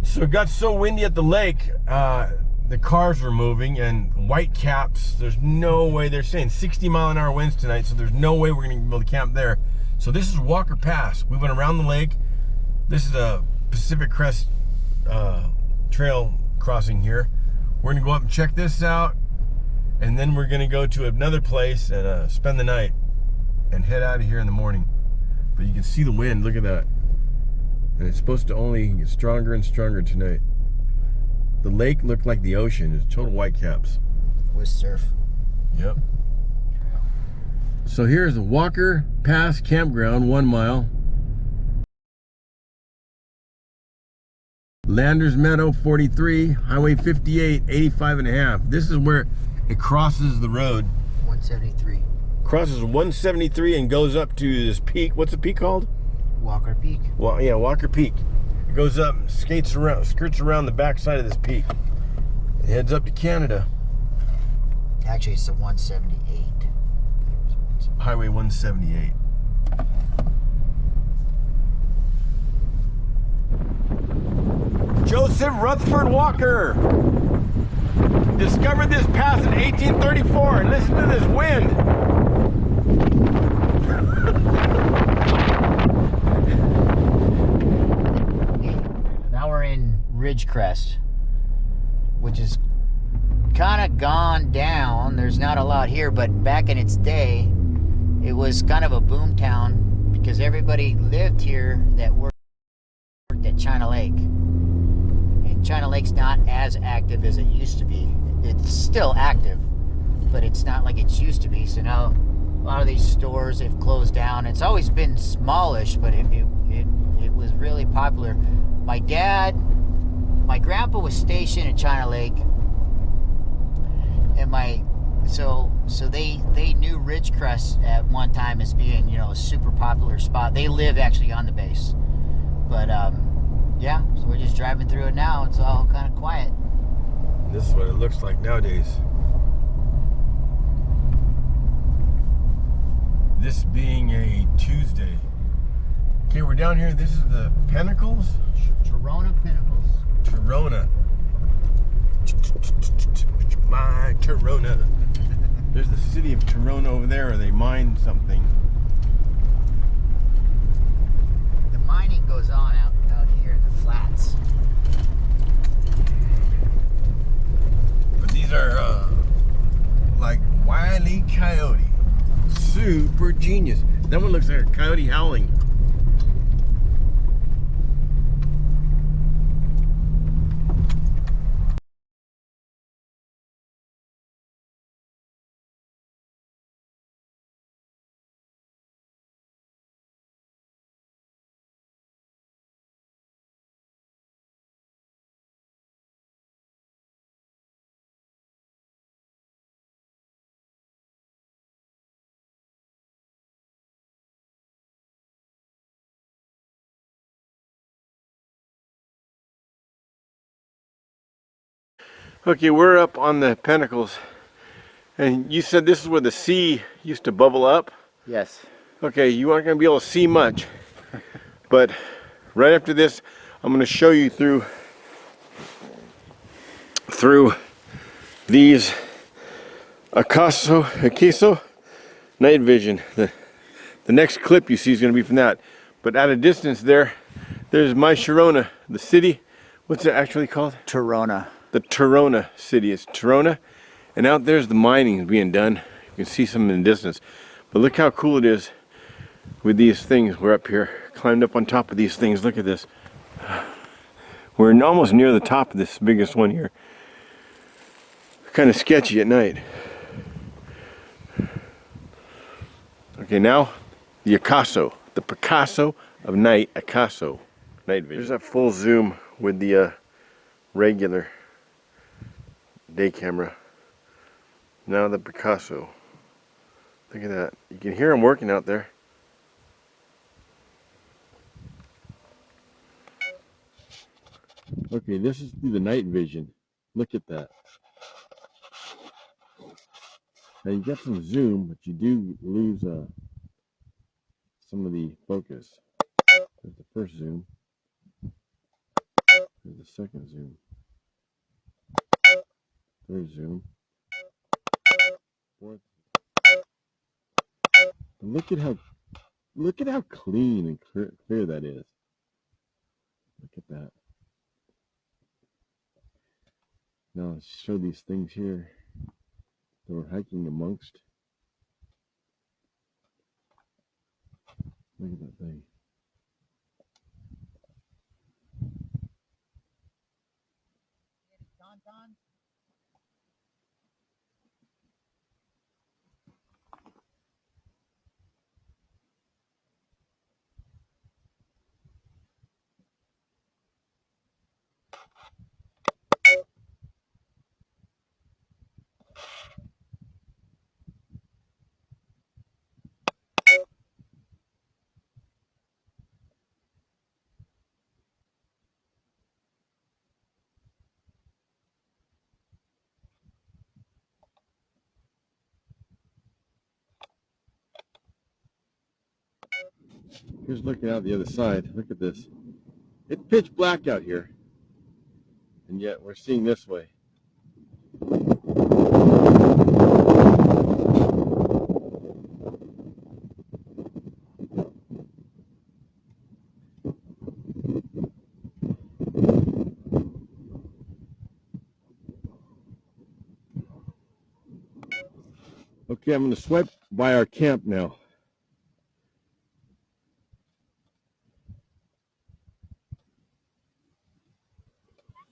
So it got so windy at the lake, the cars were moving, and white caps, there's no way. They're saying 60-mile-an-hour winds tonight, so there's no way we're going to be able to camp there. So this is Walker Pass. We went around the lake. This is a Pacific Crest trail crossing here. We're going to go up and check this out, and then we're going to go to another place and spend the night and head out of here in the morning. But you can see the wind. Look at that. And it's supposed to only get stronger and stronger tonight. The lake looked like the ocean. It's total white caps. With surf. Yep. So here's the Walker Pass Campground, 1 mile. Landers Meadow, 43. Highway 58, 85.5. This is where it crosses the road. 173. Crosses 173 and goes up to this peak. What's the peak called? Walker Peak. Well, yeah, Walker Peak. It goes up and skirts around the back side of this peak. It heads up to Canada. Actually, it's the 178. Highway 178. Joseph Rutherford Walker discovered this pass in 1834, and listen to this wind. Now we're in Ridgecrest, which is kind of gone down. There's not a lot here, but back in its day, it was kind of a boom town because everybody lived here that worked at China Lake. And China Lake's not as active as it used to be. It's still active, but it's not like it used to be. So now a lot of these stores have closed down. It's always been smallish, but it was really popular. My grandpa was stationed at China Lake, and so they knew Ridgecrest at one time as being, you know, a super popular spot. They live actually on the base, but yeah. So we're just driving through it now. It's all kind of quiet. This is what it looks like nowadays. This being a Tuesday. Okay, we're down here. This is the Pinnacles. Trona Pinnacles. Trona. My Trona. There's the city of Trona over there where they mine something. The mining goes on out here in the flats. But these are like Wile E. Coyote. Super genius. That one looks like a coyote howling. Okay, we're up on the Pinnacles, and you said this is where the sea used to bubble up? Yes. Okay, you aren't going to be able to see much, but right after this, I'm going to show you through these Acaso night vision. The next clip you see is going to be from that, but at a distance there's my Sharona, the city. What's it actually called? Trona. The Trona city. It's Trona, and out there's the mining being done. You can see some in the distance, but look how cool it is with these things. We're up here, climbed up on top of these things. Look at this. We're almost near the top of this biggest one here. Kind of sketchy at night. Okay, now the Acaso, the Picasso of night, Acaso night vision. There's that full zoom with the regular day camera. Now the Picasso. Look at that. You can hear them working out there. Okay, this is through the night vision. Look at that. Now you get some zoom, but you do lose some of the focus. There's the first zoom. Here's the second zoom. Third zoom. Fourth. And look at how clean and clear that is. Look at that. Now let's show these things here that we're hiking amongst. Look at that thing. Here's looking out the other side. Look at this. It's pitch black out here. And yet we're seeing this way. Okay, I'm going to swipe by our camp now.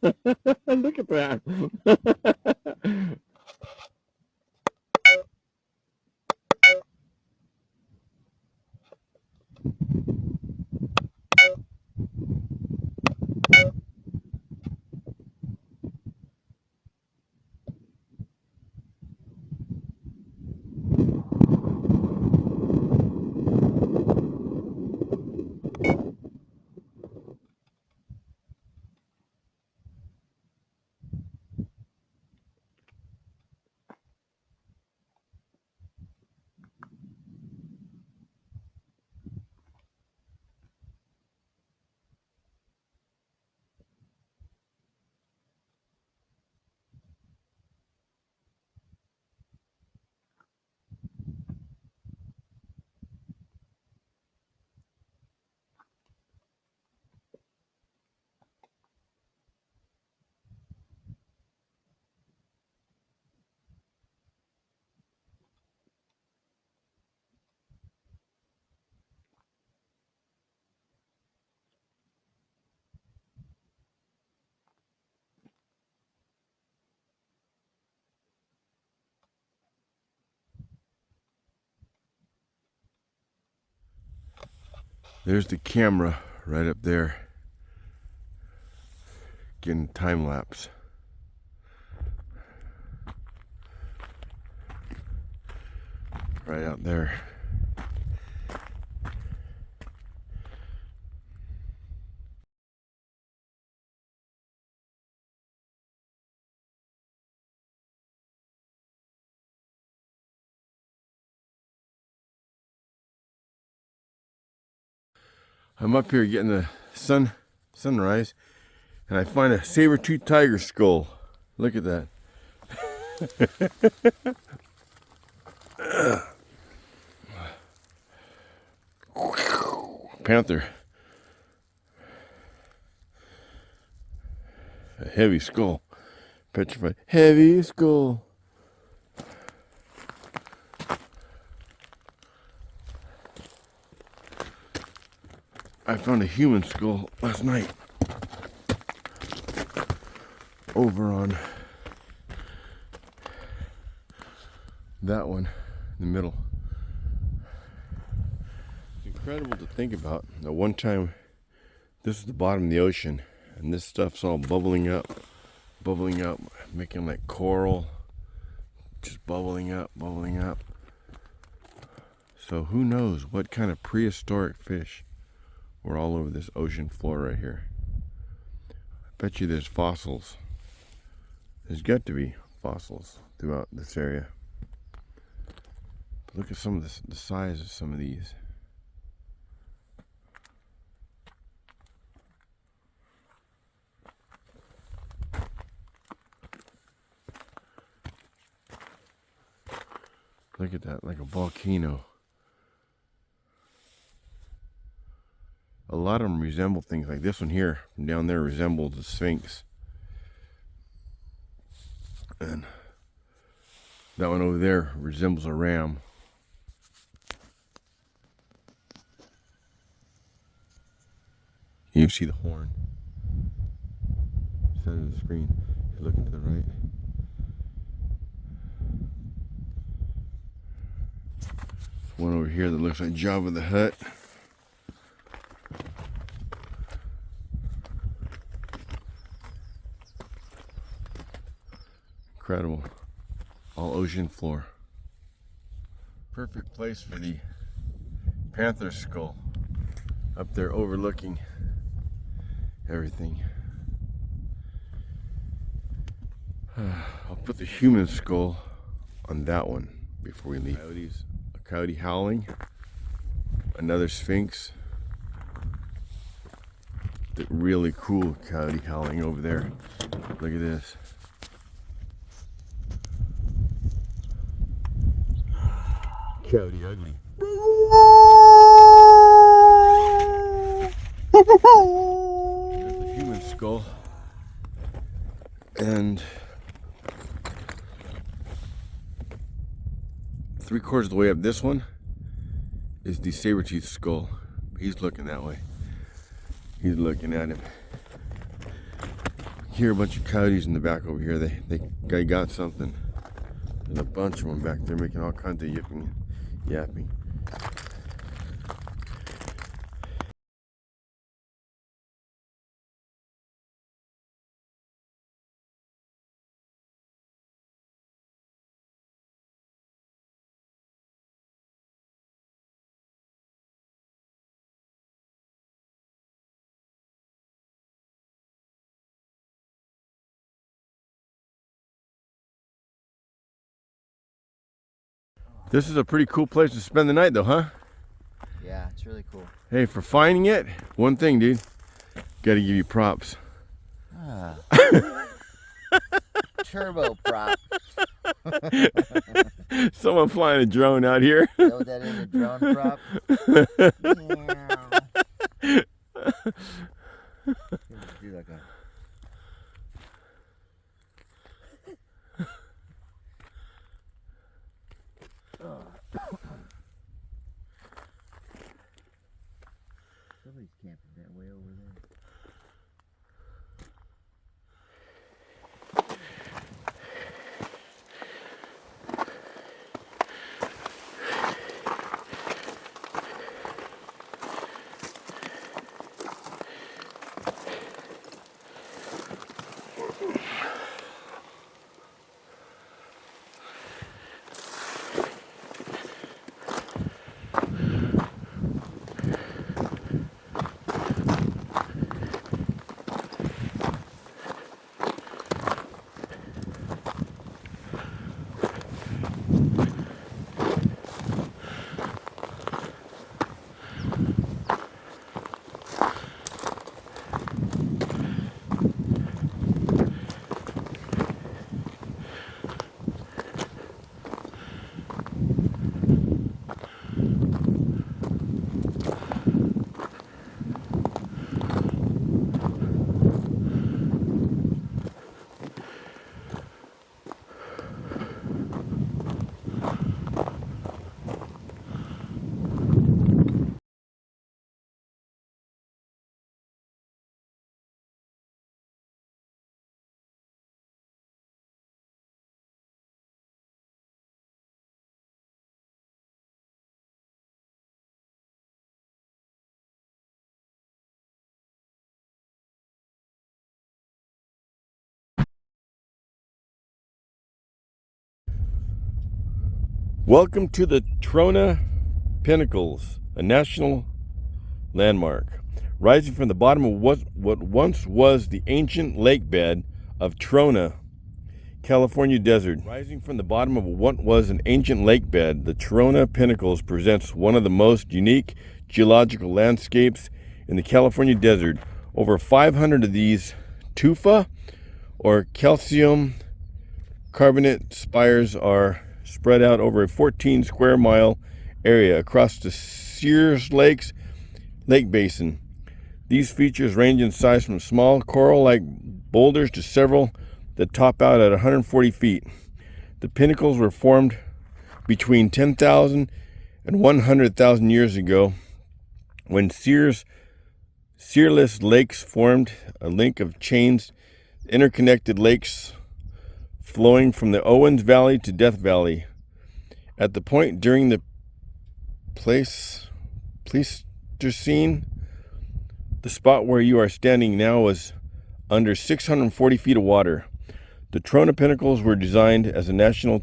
Look at that. There's the camera right up there. Getting time lapse. Right out there. I'm up here getting the sunrise, and I find a saber-toothed tiger skull. Look at that. Panther. A heavy skull. Petrified. Heavy skull. I found a human skull last night over on that one in the middle. It's incredible to think about. At one time, this is the bottom of the ocean, and this stuff's all bubbling up, making like coral, just bubbling up. So who knows what kind of prehistoric fish were all over this ocean floor right here. I bet you there's fossils. There's got to be fossils throughout this area. But look at some of the size of some of these. Look at that, like a volcano. A lot of them resemble things like this one here from down there resembles the Sphinx. And that one over there resembles a ram. You see the horn. Center of the screen. You're looking to the right. One over here that looks like Jabba the Hutt. Incredible. All ocean floor. Perfect place for the panther skull. Up there overlooking everything. I'll put the human skull on that one before we leave. Coyotes, a coyote howling. Another Sphinx. The really cool coyote howling over there. Look at this. Coyote ugly. There's the human skull. And 3/4 of the way up this one is the saber-toothed skull. He's looking that way. He's looking at him. Hear a bunch of coyotes in the back over here. They got something. There's a bunch of them back there making all kinds of yapping. This is a pretty cool place to spend the night though, huh? Yeah, it's really cool. Hey, for finding it, one thing, dude, gotta give you props. Ah. Turbo prop. Someone flying a drone out here. Throw that in the drone prop. Do like a... Somebody's camping that way over there. Welcome to the Trona Pinnacles, a national landmark. Rising from the bottom of what once was the ancient lake bed of Trona, California desert. Rising from the bottom of what was an ancient lake bed, the Trona Pinnacles presents one of the most unique geological landscapes in the California desert. Over 500 of these tufa or calcium carbonate spires are spread out over a 14 square mile area across the Sears Lakes Lake Basin. These features range in size from small coral-like boulders to several that top out at 140 feet. The pinnacles were formed between 10,000 and 100,000 years ago when Searless lakes formed a link of chains, interconnected lakes flowing from the Owens Valley to Death Valley. At the point during the Pleistocene, the spot where you are standing now was under 640 feet of water. The Trona Pinnacles were designed as a national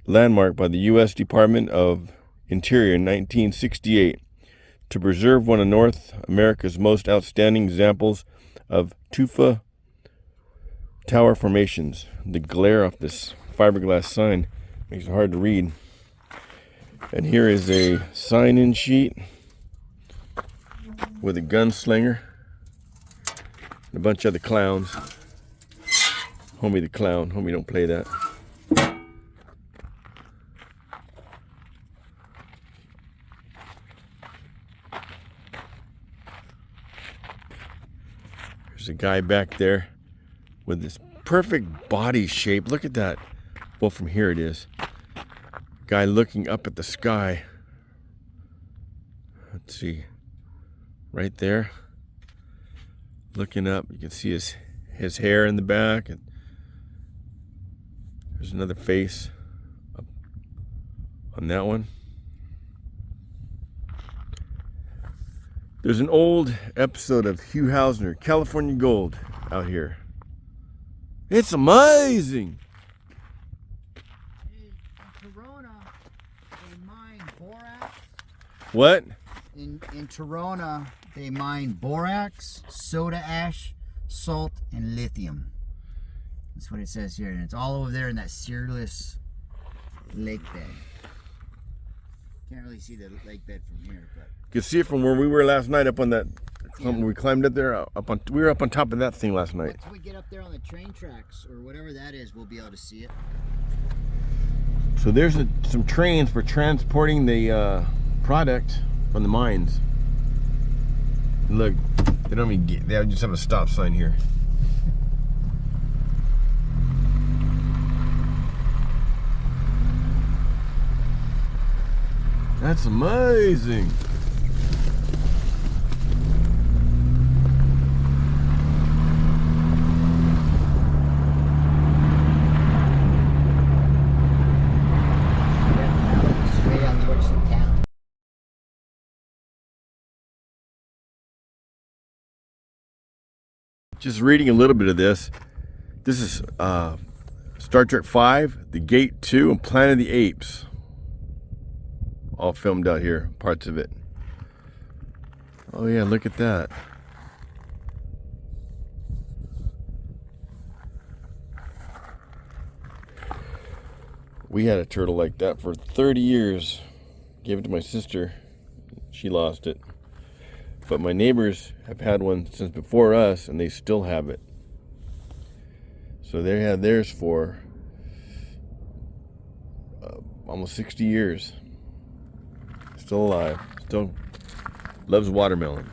landmark by the U.S. Department of Interior in 1968 to preserve one of North America's most outstanding examples of tufa tower formations. The glare off this fiberglass sign makes it hard to read. And here is a sign-in sheet with a gunslinger and a bunch of other clowns. Homie the clown. Homie don't play that. There's a guy back there with this perfect body shape. Look at that. Well, from here it is. Guy looking up at the sky. Let's see. Right there. Looking up. You can see his hair in the back. And there's another face up on that one. There's an old episode of Hugh Hausner, California Gold, out here. It's amazing. In Trona, they mine borax. What? In Trona, they mine borax, soda ash, salt, and lithium. That's what it says here, and it's all over there in that Searless lake bed. Can't really see the lake bed from here, but You can see it from where we were last night up on that. We climbed up there. We were up on top of that thing last night. once we get up there on the train tracks or whatever that is, we'll be able to see it. So there's some trains for transporting the product from the mines. Look, they don't even they just have a stop sign here. That's amazing. Straight out towards the town. Just reading a little bit of this. This is Star Trek V, The Gate 2, and Planet of the Apes. All filmed out here, parts of it. Oh yeah, look at that. We had a turtle like that for 30 years. Gave it to my sister. She lost it. But my neighbors have had one since before us, and they still have it. So they had theirs for almost 60 years. Still alive. Still loves watermelon.